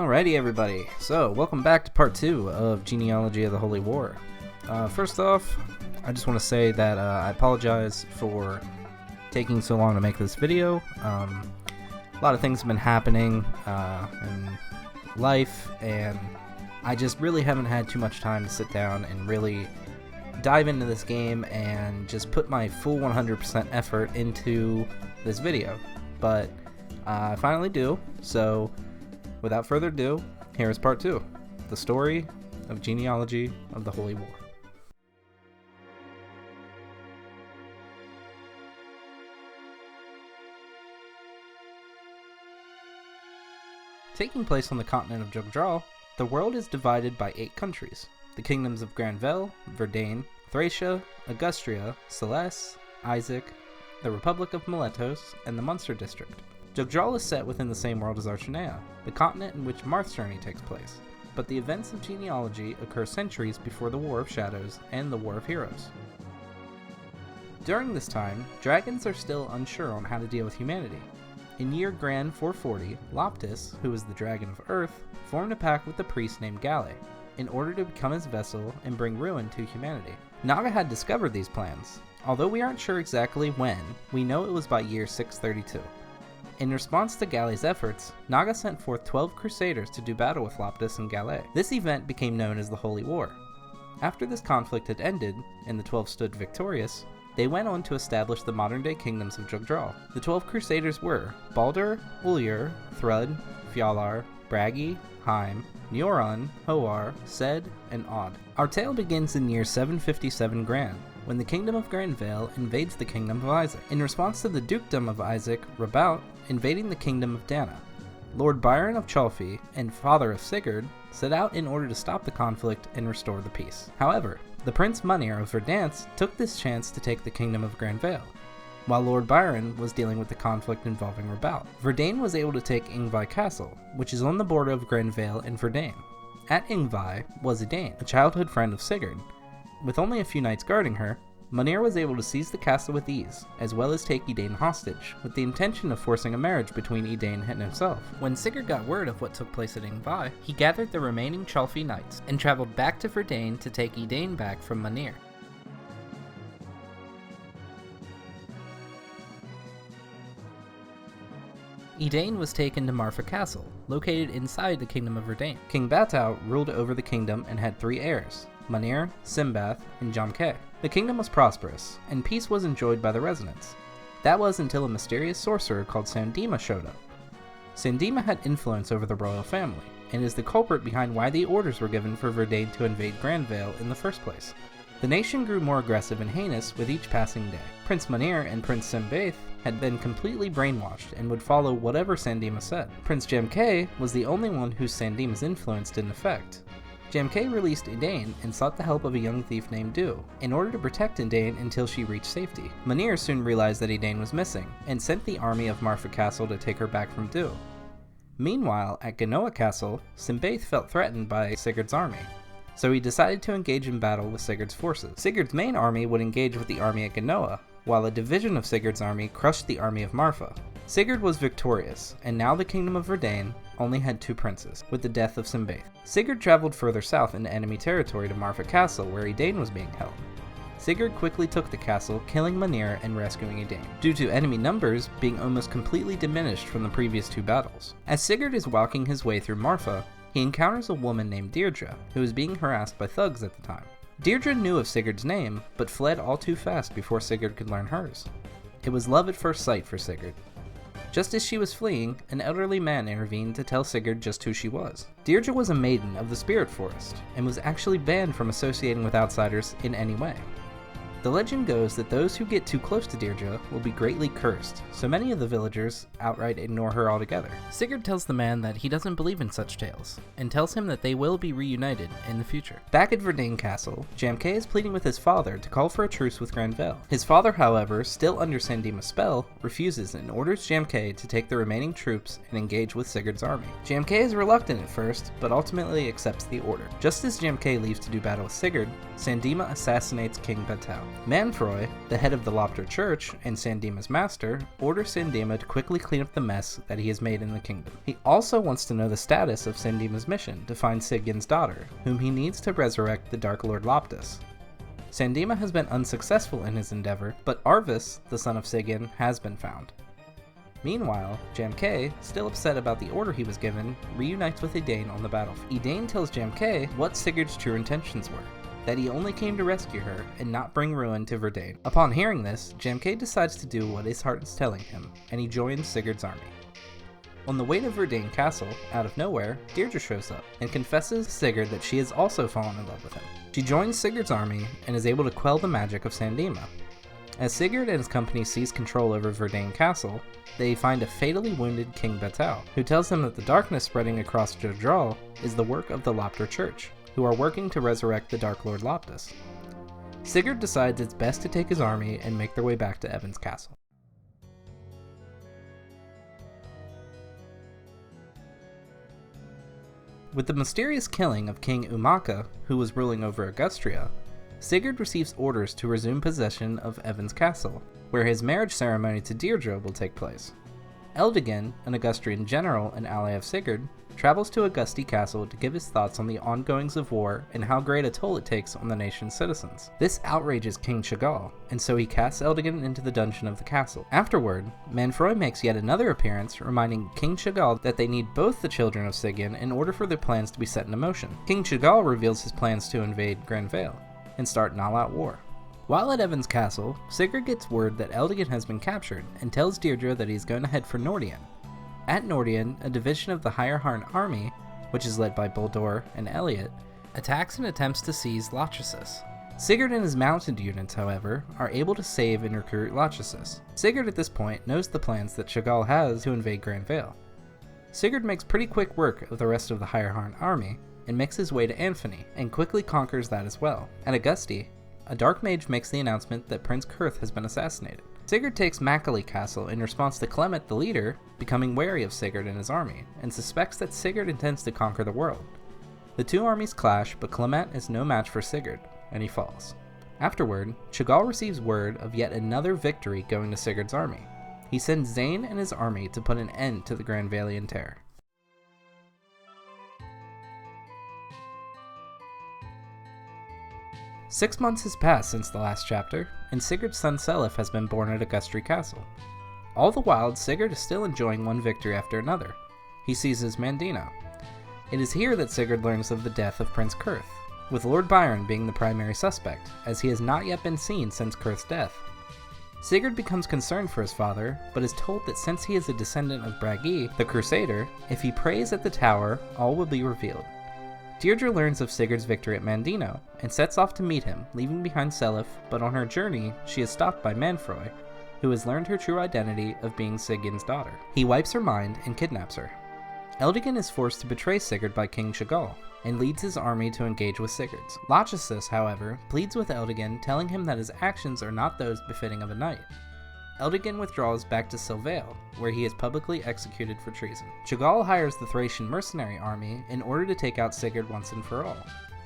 Alrighty everybody, so welcome back to part 2 of Genealogy of the Holy War. First off, I just want to say that I apologize for taking so long to make this video. A lot of things have been happening in life, and I just really haven't had too much time to sit down and really dive into this game and just put my full 100% effort into this video. But I finally do, so without further ado, here is part 2, the story of Genealogy of the Holy War. Taking place on the continent of Jugdral, the world is divided by 8 countries: the kingdoms of Granvelle, Verdane, Thracia, Agustria, Celeste, Isaac, the Republic of Miletos, and the Munster district. Jugdral is set within the same world as Archenea, the continent in which Marth's journey takes place, but the events of Genealogy occur centuries before the War of Shadows and the War of Heroes. During this time, dragons are still unsure on how to deal with humanity. In year Gran 440, Loptis, who is the dragon of Earth, formed a pact with a priest named Gale, in order to become his vessel and bring ruin to humanity. Naga had discovered these plans. Although we aren't sure exactly when, we know it was by year 632. In response to Gale's efforts, Naga sent forth 12 crusaders to do battle with Loptis and Gale. This event became known as the Holy War. After this conflict had ended, and the 12 stood victorious, they went on to establish the modern-day kingdoms of Jugdral. The 12 crusaders were Baldur, Ullur, Thrud, Fjalar, Bragi, Heim, Nioran, Hoar, Sed, and Odd. Our tale begins in year 757 Gran, when the kingdom of Granvelle invades the kingdom of Isaac. In response to the dukedom of Isaac, Rabaut invading the kingdom of Dana, Lord Byron of Chalfie and father of Sigurd set out in order to stop the conflict and restore the peace. However, the Prince Munir of Verdance took this chance to take the kingdom of Granvelle, while Lord Byron was dealing with the conflict involving Rabaut. Verdane was able to take Ingvi Castle, which is on the border of Granvelle and Verdane. At Ingvi was Edain, a childhood friend of Sigurd. With only a few knights guarding her, Munir was able to seize the castle with ease, as well as take Edain hostage, with the intention of forcing a marriage between Edain and himself. When Sigurd got word of what took place at Ingvi, he gathered the remaining Chalfie knights, and traveled back to Verdane to take Edain back from Munir. Edain was taken to Marfa Castle, located inside the kingdom of Verdane. King Batau ruled over the kingdom and had 3 heirs: Munir, Simbath, and Jamke. The kingdom was prosperous, and peace was enjoyed by the residents. That was until a mysterious sorcerer called Sandima showed up. Sandima had influence over the royal family, and is the culprit behind why the orders were given for Verdane to invade Granvelle in the first place. The nation grew more aggressive and heinous with each passing day. Prince Munir and Prince Simbath had been completely brainwashed and would follow whatever Sandima said. Prince Jamke was the only one whose Sandima's influence didn't affect. Jamke released Edain and sought the help of a young thief named Du, in order to protect Edain until she reached safety. Munir soon realized that Edain was missing, and sent the army of Marfa Castle to take her back from Du. Meanwhile, at Genoa Castle, Simbath felt threatened by Sigurd's army, so he decided to engage in battle with Sigurd's forces. Sigurd's main army would engage with the army at Genoa, while a division of Sigurd's army crushed the army of Marfa. Sigurd was victorious, and now the kingdom of Verdane only had 2 princes, with the death of Simbath. Sigurd traveled further south into enemy territory to Marfa Castle, where Edain was being held. Sigurd quickly took the castle, killing Munir and rescuing Edain, due to enemy numbers being almost completely diminished from the previous 2 battles. As Sigurd is walking his way through Marfa, he encounters a woman named Deirdre, who is being harassed by thugs at the time. Deirdre knew of Sigurd's name, but fled all too fast before Sigurd could learn hers. It was love at first sight for Sigurd. Just as she was fleeing, an elderly man intervened to tell Sigurd just who she was. Deirdre was a maiden of the Spirit Forest, and was actually banned from associating with outsiders in any way. The legend goes that those who get too close to Deirdre will be greatly cursed, so many of the villagers outright ignore her altogether. Sigurd tells the man that he doesn't believe in such tales, and tells him that they will be reunited in the future. Back at Verdane Castle, Jamke is pleading with his father to call for a truce with Granvelle. His father, however, still under Sandima's spell, refuses and orders Jamke to take the remaining troops and engage with Sigurd's army. Jamke is reluctant at first, but ultimately accepts the order. Just as Jamke leaves to do battle with Sigurd, Sandima assassinates King Batau. Manfroy, the head of the Lopter Church and Sandima's master, orders Sandima to quickly clean up the mess that he has made in the kingdom. He also wants to know the status of Sandima's mission to find Sigyn's daughter, whom he needs to resurrect the Dark Lord Loptus. Sandima has been unsuccessful in his endeavor, but Arvis, the son of Sigyn, has been found. Meanwhile, Jamke, still upset about the order he was given, reunites with Edain on the battlefield. Edain tells Jamke what Sigurd's true intentions were, that he only came to rescue her and not bring ruin to Verdain. Upon hearing this, Jamke decides to do what his heart is telling him, and he joins Sigurd's army. On the way to Verdain Castle, out of nowhere, Deirdre shows up and confesses to Sigurd that she has also fallen in love with him. She joins Sigurd's army and is able to quell the magic of Sandima. As Sigurd and his company seize control over Verdain Castle, they find a fatally wounded King Betal, who tells them that the darkness spreading across Jodral is the work of the Lopter Church, who are working to resurrect the Dark Lord Loptus. Sigurd decides it's best to take his army and make their way back to Evan's castle. With the mysterious killing of King Umaka, who was ruling over Agustria, Sigurd receives orders to resume possession of Evan's castle, where his marriage ceremony to Deirdre will take place. Eldigan, an Agustrian general and ally of Sigurd, travels to Augusti Castle to give his thoughts on the ongoings of war and how great a toll it takes on the nation's citizens. This outrages King Chagall, and so he casts Eldigan into the dungeon of the castle. Afterward, Manfroy makes yet another appearance, reminding King Chagall that they need both the children of Sigyn in order for their plans to be set into motion. King Chagall reveals his plans to invade Granvale and start an all-out war. While at Evan's castle, Sigurd gets word that Eldigan has been captured and tells Deirdre that he's going to head for Nordian. At Nordian, a division of the Higher Harn army, which is led by Boldor and Elliot, attacks and attempts to seize Lachesis. Sigurd and his mounted units, however, are able to save and recruit Lachesis. Sigurd at this point knows the plans that Chagall has to invade Granvale. Sigurd makes pretty quick work of the rest of the Higher Harn army and makes his way to Anthony, and quickly conquers that as well. At Augusti, a dark mage makes the announcement that Prince Kurth has been assassinated. Sigurd takes Macaulay Castle in response to Clement the leader becoming wary of Sigurd and his army, and suspects that Sigurd intends to conquer the world. The two armies clash, but Clement is no match for Sigurd, and he falls. Afterward, Chagall receives word of yet another victory going to Sigurd's army. He sends Zane and his army to put an end to the Granvalian terror. Six months has passed since the last chapter, and Sigurd's son Seliph has been born at Agustria Castle. All the while, Sigurd is still enjoying one victory after another. He seizes Mandino. It is here that Sigurd learns of the death of Prince Kurth, with Lord Byron being the primary suspect, as he has not yet been seen since Kurth's death. Sigurd becomes concerned for his father, but is told that since he is a descendant of Bragi, the Crusader, if he prays at the tower, all will be revealed. Deirdre learns of Sigurd's victory at Mandino, and sets off to meet him, leaving behind Seliph, but on her journey, she is stopped by Manfroy, who has learned her true identity of being Sigyn's daughter. He wipes her mind and kidnaps her. Eldigan is forced to betray Sigurd by King Chagall, and leads his army to engage with Sigurd's. Lachesis, however, pleads with Eldigan, telling him that his actions are not those befitting of a knight. Eldigan withdraws back to Silvale, where he is publicly executed for treason. Chagall hires the Thracian mercenary army in order to take out Sigurd once and for all.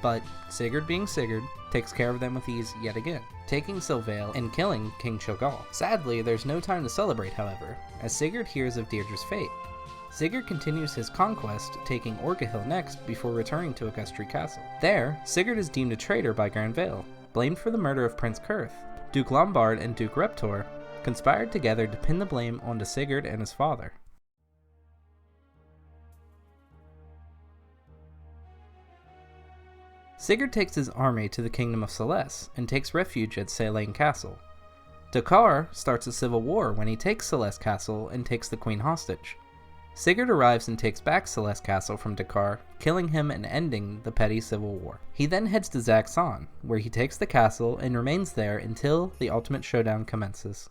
But Sigurd, being Sigurd, takes care of them with ease yet again, taking Silvale and killing King Chagall. Sadly, there's no time to celebrate, however, as Sigurd hears of Deirdre's fate. Sigurd continues his conquest, taking Orcahill next before returning to Agustria Castle. There, Sigurd is deemed a traitor by Granvale, blamed for the murder of Prince Kurth. Duke Lombard and Duke Reptor conspired together to pin the blame onto Sigurd and his father. Sigurd takes his army to the kingdom of Celeste and takes refuge at Selene Castle. Dakar starts a civil war when he takes Celeste Castle and takes the queen hostage. Sigurd arrives and takes back Celeste Castle from Dakar, killing him and ending the petty civil war. He then heads to Zaxxon, where he takes the castle and remains there until the ultimate showdown commences.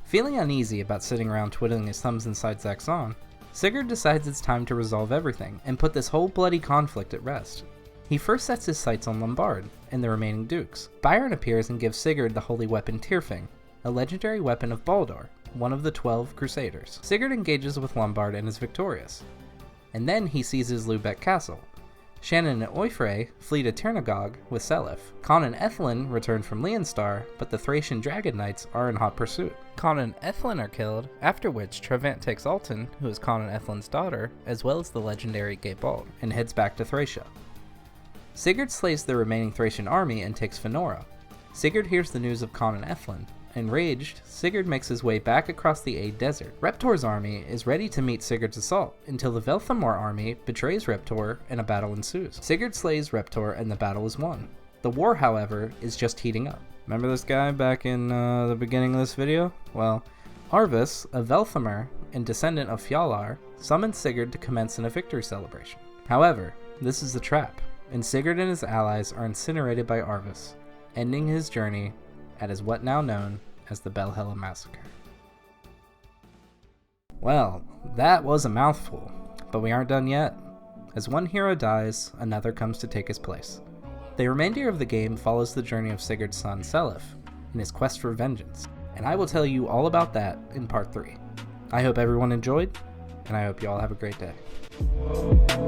Feeling uneasy about sitting around twiddling his thumbs inside Zaxxon, Sigurd decides it's time to resolve everything and put this whole bloody conflict at rest. He first sets his sights on Lombard and the remaining dukes. Byron appears and gives Sigurd the holy weapon Tyrfing, a legendary weapon of Baldur, one of the 12 Crusaders. Sigurd engages with Lombard and is victorious. and then he seizes Lubeck Castle. Shannon and Oifre flee to Ternagog with Seliph. Con and Ethelyn return from Leonstar, but the Thracian Dragon Knights are in hot pursuit. Con and Ethelyn are killed, after which Trevant takes Alton, who is Con and Ethelyn's daughter, as well as the legendary Gaebald, and heads back to Thracia. Sigurd slays the remaining Thracian army and takes Fenora. Sigurd hears the news of Con and Ethelyn. Enraged, Sigurd makes his way back across the Aid Desert. Reptor's army is ready to meet Sigurd's assault, until the Velthamor army betrays Reptor and a battle ensues. Sigurd slays Reptor and the battle is won. The war, however, is just heating up. Remember this guy back in the beginning of this video? Well, Arvis, a Velthamor and descendant of Fjalar, summons Sigurd to commence in a victory celebration. However, this is a trap, and Sigurd and his allies are incinerated by Arvis, ending his journey at is what now known as the Belhella Massacre. Well, that was a mouthful, but we aren't done yet. As one hero dies, another comes to take his place. The remainder of the game follows the journey of Sigurd's son Seliph in his quest for vengeance, and I will tell you all about that in part 3. I hope everyone enjoyed, and I hope you all have a great day.